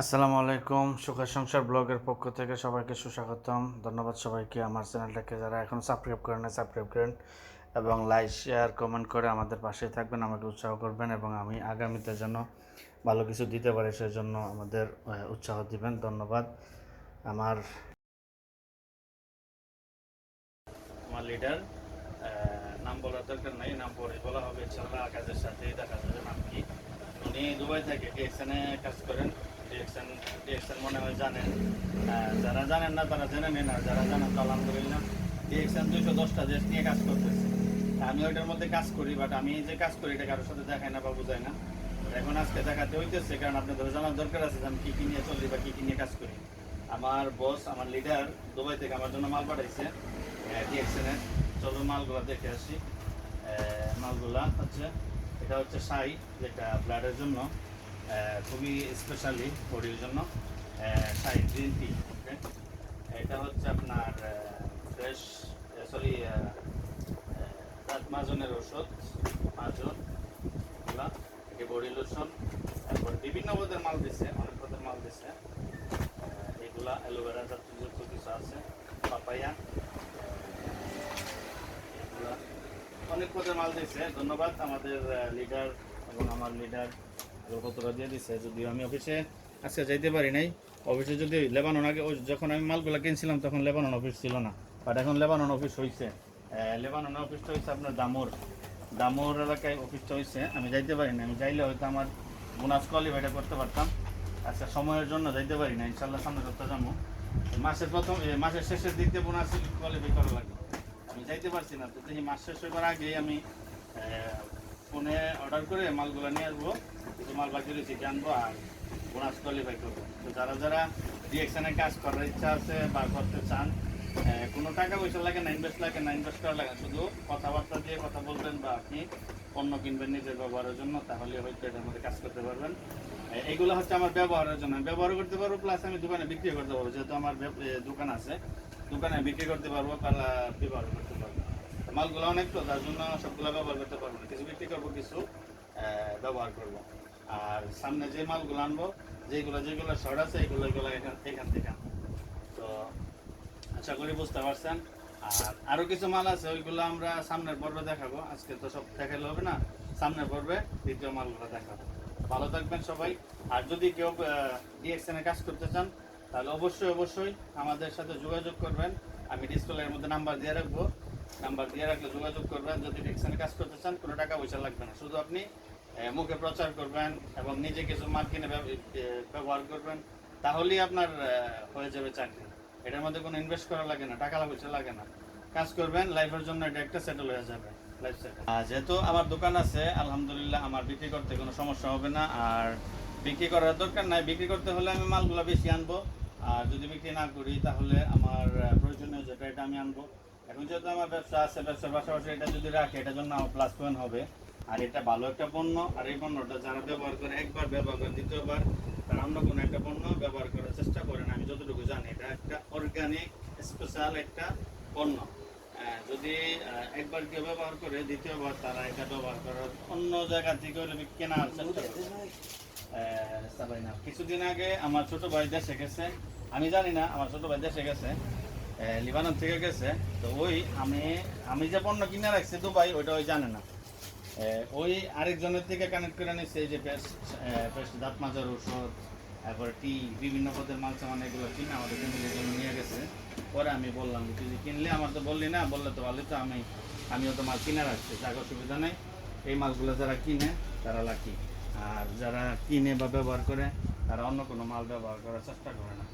আসসালামু আলাইকুম, সুখের সংসার ব্লগের পক্ষ থেকে সবাইকে সুস্বাগতম। ধন্যবাদ সবাইকে। আমার চ্যানেলটাকে যারা এখন সাবস্ক্রাইব করেন না, সাবস্ক্রাইব করেন এবং লাইক শেয়ার কমেন্ট করে আমাদের পাশে থাকবেন, আমাকে উৎসাহ করবেন এবং আমি আগামীতে যেন ভালো কিছু দিতে পারি সেজন্য আমাদের উৎসাহ দিবেন। ধন্যবাদ। আমার আমার লিডার নাম বলার দরকার নাই, নাম পরে বলা হবে ইনশাআল্লাহ। কাজের সাথে দেখা যাবে নাম কি। উনি দুবাই থেকে ডিএক্সএনে কাজ করেন। ডিএক্সএন মনে হয় জানেন, যারা জানেন না তারা জেনে নেন, আর যারা জানেন তো আলহামদুলিল্লাহ। ডিএক্সএন 210টা দেশ নিয়ে কাজ করতেছে। আমি ওইটার মধ্যে কাজ করি, বাট আমি যে কাজ করি এটা কারোর সাথে দেখাই না বা বুঝাই না। এখন আজকে দেখাতে হইতেছে, কারণ আপনাদের জানার দরকার আছে যে আমি কী কী নিয়ে চলি বা কী কী নিয়ে কাজ করি। আমার বস, আমার লিডার দুবাই থেকে আমার জন্য মাল পাঠাইছে ডিএক্সএনের। চলো মালগুলা দেখে আসি। মালগুলা হচ্ছে, এটা হচ্ছে সাই, যেটা ব্লাডের জন্য খুবই স্পেশালি বডির জন্য। সাই গ্রিন টি। ওকে, এটা হচ্ছে আপনার ফ্রেশ, সরি, দাঁত মাজনের ওষুধ, মাজন এগুলা, বডি লোশন। তারপর বিভিন্ন পদের মাল দিছে, অনেক পদের মাল দিছে। এগুলা অ্যালোভেরা জাতীয় কিছু আছে, পাপায়া, এগুলা অনেক পদের মাল দিছে। ধন্যবাদ আমাদের লিডার এবং আমার লিডার কতটা দিয়ে দিচ্ছে। যদিও আমি অফিসে আজকে যাইতে পারি নাই। অফিসে যদি লেবানন আগে যখন আমি মালগুলো কিনছিলাম তখন লেবানন অফিস ছিল না, বাট এখন লেবানন অফিস হয়েছে। লেবানন অফিসটা হয়েছে আপনার দামোর এলাকায় অফিসটা হয়েছে। আমি যাইতে পারি না, আমি যাইলে হয়তো আমার বোনাস কোয়ালিফাইটা করতে পারতাম। আচ্ছা, সময়ের জন্য যাইতে পারি না, ইনশাল্লাহ সামনে সপ্তাহে যাবো। মাসের শেষের দিক দিয়ে বোনাস কোয়ালিফাই করা লাগবে। আমি যাইতে পারছি না, তো দেখি মাস শেষ হবার আগেই আমি ফোনে অর্ডার করে মালগুলো নিয়ে আসবো। কিছু মাল বাকি রয়েছে জানবো আর বোনাস কোয়ালিফাই করবো। তো যারা যারা ডিএক্সএনে কাজ করার ইচ্ছা আছে বা করতে চান, কোনো টাকা পয়সা লাগে না, ইনভেস্ট লাগে না, ইনভেস্ট করা লাগে না, শুধু কথাবার্তা দিয়ে কথা বলবেন বা আপনি পণ্য কিনবেন নিজের ব্যবহারের জন্য, তাহলে হয়তো এটার মধ্যে কাজ করতে পারবেন। এইগুলো হচ্ছে আমার ব্যবহারের জন্য, আমি ব্যবহার করতে পারবো, প্লাস আমি দোকানে বিক্রি করতে পারবো। যেহেতু আমার দোকান আছে, দোকানে বিক্রি করতে পারবো, ব্যবহার করতে পারবো। মালগুলো অনেক, তো তার জন্য সবগুলো ব্যবহার করতে পারবো না, কিছু বিক্রি করবো, কিছু ব্যবহার করব। আর সামনে যে মালগুলো আনবো, যেগুলো শর্ট আছে এগুলো এখান থেকে আনবো। তো আশা করি বুঝতে পারছেন। আর আরও কিছু মাল আছে, ওইগুলো আমরা সামনের পর্বে দেখাবো। আজকে তো সব দেখালে হবে না, সামনের পর্বে দ্বিতীয় মালগুলো দেখাবো। ভালো থাকবেন সবাই। আর যদি কেউ ডিএক্সএনে কাজ করতে চান, তাহলে অবশ্যই আমাদের সাথে যোগাযোগ করবেন। আমি ডিসপ্লের মধ্যে নাম্বার দিয়ে রাখবো, নাম্বার দিয়ে রাখলে যোগাযোগ করবেন। যদি ডিএক্সএনে কাজ করতে চান, কোনো টাকা পয়সা লাগবে না, শুধু আপনি মুখে প্রচার করবেন এবং নিজে কিছু মাল কিনে ব্যবহার করবেন, তাহলেই আপনার হয়ে যাবে চাকরি। এটার মধ্যে কোনো ইনভেস্ট করা লাগে না, টাকা পয়সা লাগে না। কাজ করবেন, লাইফের জন্য এটা একটা সেটেল হয়ে যাবে, লাইফ সেটেল। যেহেতু আমার দোকান আছে, আলহামদুলিল্লাহ আমার বিক্রি করতে কোনো সমস্যা হবে না। আর বিক্রি করার দরকার নাই, বিক্রি করতে হলে আমি মালগুলো বেশি আনবো। আর যদি বিক্রি না করি তাহলে আমার প্রয়োজনীয় যেটা এটা আমি আনবো। এখন যেহেতু আমার ব্যবসা আছে, ব্যবসার পাশাপাশি এটা যদি রাখি, এটার জন্য আমার প্লাস পয়েন্ট হবে। আর এটা ভালো একটা পণ্য, আর এই পণ্যটা যারা ব্যবহার করে, একবার ব্যবহার করে দ্বিতীয়বার তারা অন্য কোনো একটা পণ্য ব্যবহার করার চেষ্টা করেন। আমি যতটুকু জানি এটা একটা অর্গানিক স্পেশাল একটা পণ্য। যদি একবার কেউ ব্যবহার করে দ্বিতীয়বার তারা এটা ব্যবহার করার অন্য জায়গা থেকে কেনার চেষ্টা করে। কিছুদিন আগে আমার ছোট ভাই দেশে গেছে, আমি জানি না, আমার ছোট ভাই দেশে গেছে, লিবানন থেকে গেছে। তো ওই আমি যে পণ্য কিনে রাখছি দুবাই, ওইটা ওই জানে না। ওই আরেকজনের থেকে কানেক্ট করে নিচ্ছে, এই যে পেস্ট, দাঁত মাজার ওষুধ, তারপর টি, বিভিন্ন পদের মাল সামান, এগুলো কিনে আমাদের ফ্যামিলির জন্য নিয়ে গেছে। পরে আমি বললাম, তুই কিনলে আমার তো বললি না, বললে তো ভালোই, তো আমিও তো মাল কিনে রাখছি, যাক অসুবিধা নেই। এই মালগুলো যারা কিনে তারা লাকি, আর যারা কিনে বা ব্যবহার করে তারা অন্য কোনো মাল ব্যবহার করার চেষ্টা করে না।